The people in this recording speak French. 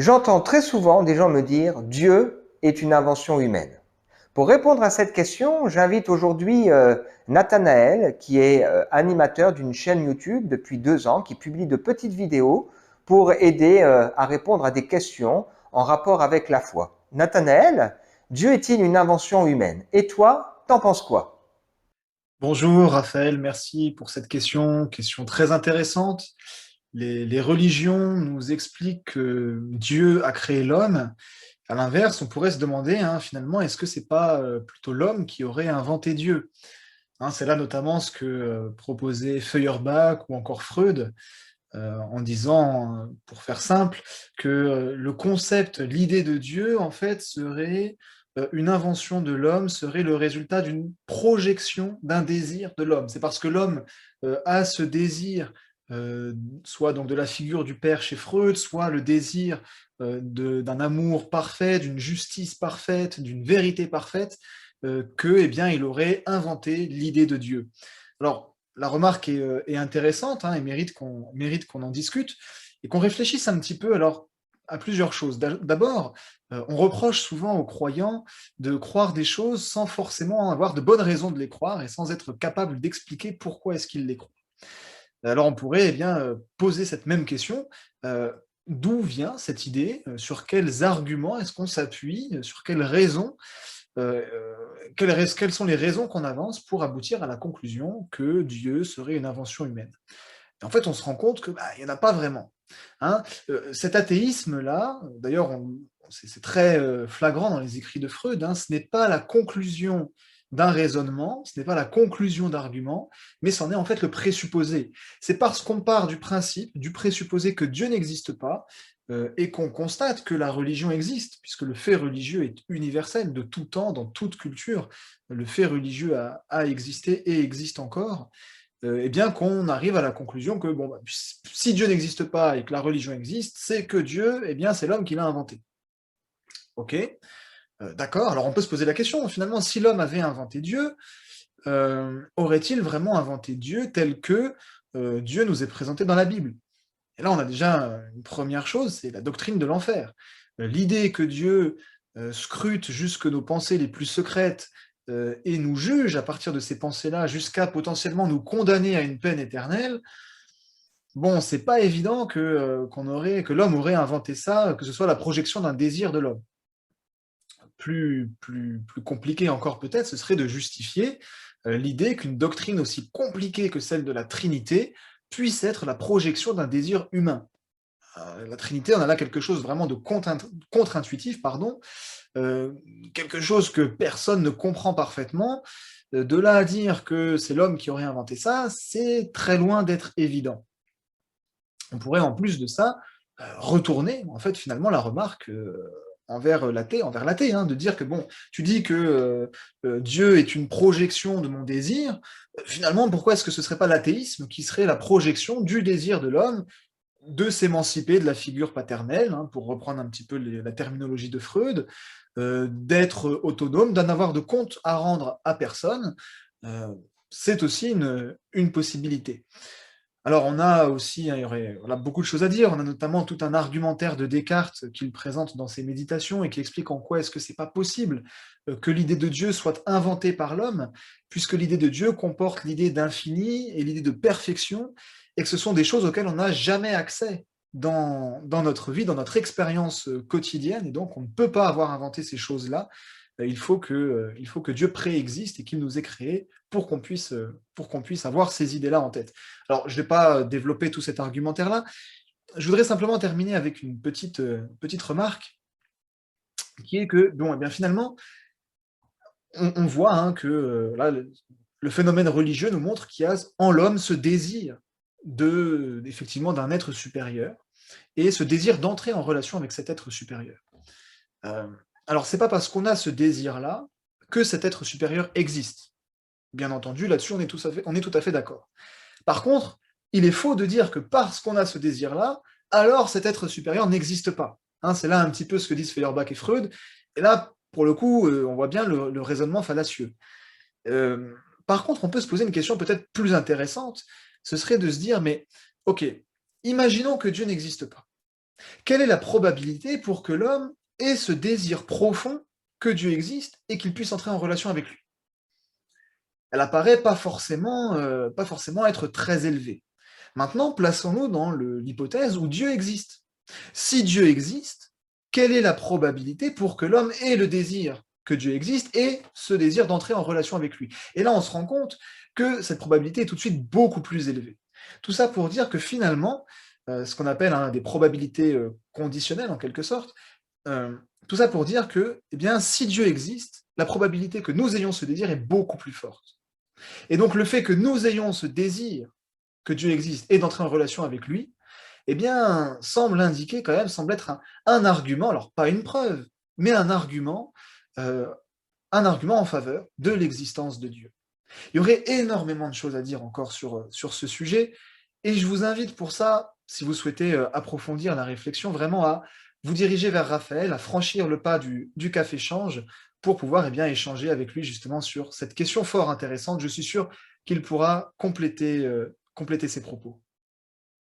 J'entends très souvent des gens me dire Dieu est une invention humaine. Pour répondre à cette question, j'invite aujourd'hui Nathanaël, qui est animateur d'une chaîne YouTube depuis 2 ans, qui publie de petites vidéos pour aider à répondre à des questions en rapport avec la foi. Nathanaël, Dieu est-il une invention humaine? Et toi, t'en penses quoi? Bonjour Raphaël, merci pour cette question très intéressante. Les religions nous expliquent que Dieu a créé l'homme. À l'inverse, on pourrait se demander, finalement, est-ce que c'est pas plutôt l'homme qui aurait inventé Dieu? C'est là notamment ce que proposait Feuerbach ou encore Freud, en disant, pour faire simple, que le concept, l'idée de Dieu, en fait, serait une invention de l'homme, serait le résultat d'une projection d'un désir de l'homme. C'est parce que l'homme a ce désir, soit donc de la figure du père chez Freud, soit le désir d'un amour parfait, d'une justice parfaite, d'une vérité parfaite, que, eh bien, il aurait inventé l'idée de Dieu. Alors, la remarque est intéressante, et mérite qu'on en discute et qu'on réfléchisse un petit peu alors à plusieurs choses. D'abord, on reproche souvent aux croyants de croire des choses sans forcément avoir de bonnes raisons de les croire et sans être capable d'expliquer pourquoi est-ce qu'ils les croient. Alors on pourrait eh bien, poser cette même question, d'où vient cette idée? Sur quels arguments est-ce qu'on s'appuie? Sur quelles raisons? Quelles sont les raisons qu'on avance pour aboutir à la conclusion que Dieu serait une invention humaine? Et en fait, on se rend compte que, il y en a pas vraiment, hein. Cet athéisme-là, d'ailleurs, c'est très, flagrant dans les écrits de Freud, ce n'est pas la conclusion d'un raisonnement, ce n'est pas la conclusion d'arguments, mais c'en est en fait le présupposé. C'est parce qu'on part du principe, du présupposé que Dieu n'existe pas, et qu'on constate que la religion existe, puisque le fait religieux est universel de tout temps, dans toute culture. Le fait religieux a existé et existe encore, eh bien qu'on arrive à la conclusion que bon, si Dieu n'existe pas et que la religion existe, c'est que Dieu, eh bien, c'est l'homme qui l'a inventé. Ok, d'accord. Alors on peut se poser la question, finalement, si l'homme avait inventé Dieu, aurait-il vraiment inventé Dieu tel que Dieu nous est présenté dans la Bible? Et là, on a déjà une première chose, c'est la doctrine de l'enfer. L'idée que Dieu scrute jusque nos pensées les plus secrètes et nous juge à partir de ces pensées-là jusqu'à potentiellement nous condamner à une peine éternelle, bon, c'est pas évident que l'homme aurait inventé ça, que ce soit la projection d'un désir de l'homme. Plus compliqué encore peut-être, ce serait de justifier l'idée qu'une doctrine aussi compliquée que celle de la Trinité puisse être la projection d'un désir humain. La Trinité, on a là quelque chose vraiment de contre-intuitif, pardon, euh, quelque chose que personne ne comprend parfaitement. De là à dire que c'est l'homme qui aurait inventé ça, c'est très loin d'être évident. On pourrait en plus de ça retourner en fait finalement la remarque envers l'athée, de dire que bon, tu dis que Dieu est une projection de mon désir, finalement pourquoi est-ce que ce serait pas l'athéisme qui serait la projection du désir de l'homme de s'émanciper de la figure paternelle, pour reprendre un petit peu la terminologie de Freud, d'être autonome, d'en avoir de compte à rendre à personne, euh, c'est aussi une possibilité. Alors on a aussi, on a beaucoup de choses à dire, on a notamment tout un argumentaire de Descartes qu'il présente dans ses méditations et qui explique en quoi est-ce que c'est pas possible que l'idée de Dieu soit inventée par l'homme, puisque l'idée de Dieu comporte l'idée d'infini et l'idée de perfection, et que ce sont des choses auxquelles on n'a jamais accès dans notre vie, dans notre expérience quotidienne, et donc on ne peut pas avoir inventé ces choses-là. Il faut que Dieu préexiste et qu'il nous ait créés pour qu'on puisse avoir ces idées-là en tête. Alors, je ne vais pas développer tout cet argumentaire-là. Je voudrais simplement terminer avec une petite remarque qui est que, bon, eh bien, finalement, on voit que là, le phénomène religieux nous montre qu'il y a en l'homme ce désir effectivement d'un être supérieur et ce désir d'entrer en relation avec cet être supérieur. Euh, alors, c'est pas parce qu'on a ce désir-là que cet être supérieur existe. Bien entendu, là-dessus, on est tout à fait d'accord. Par contre, il est faux de dire que parce qu'on a ce désir-là, alors cet être supérieur n'existe pas. C'est là un petit peu ce que disent Feuerbach et Freud. Et là, pour le coup, on voit bien le raisonnement fallacieux. Euh, Par contre, on peut se poser une question peut-être plus intéressante. Ce serait de se dire, mais ok, imaginons que Dieu n'existe pas. Quelle est la probabilité pour que l'homme ait ce désir profond que Dieu existe et qu'il puisse entrer en relation avec lui? Elle apparaît pas forcément être très élevée. Maintenant, plaçons-nous dans l'hypothèse où Dieu existe. Si Dieu existe, quelle est la probabilité pour que l'homme ait le désir que Dieu existe et ce désir d'entrer en relation avec lui? Et là, on se rend compte que cette probabilité est tout de suite beaucoup plus élevée. Tout ça pour dire que finalement, ce qu'on appelle hein, des probabilités conditionnelles en quelque sorte, euh, tout ça pour dire que, eh bien, si Dieu existe, la probabilité que nous ayons ce désir est beaucoup plus forte. Et donc le fait que nous ayons ce désir que Dieu existe et d'entrer en relation avec lui, eh bien, semble indiquer quand même, semble être un argument, alors pas une preuve, mais euh, un argument en faveur de l'existence de Dieu. Il y aurait énormément de choses à dire encore sur ce sujet, et je vous invite pour ça, si vous souhaitez approfondir la réflexion, vraiment à vous diriger vers Raphaël, à franchir le pas du café-change, pour pouvoir eh bien, échanger avec lui justement sur cette question fort intéressante. Je suis sûr qu'il pourra compléter ses propos.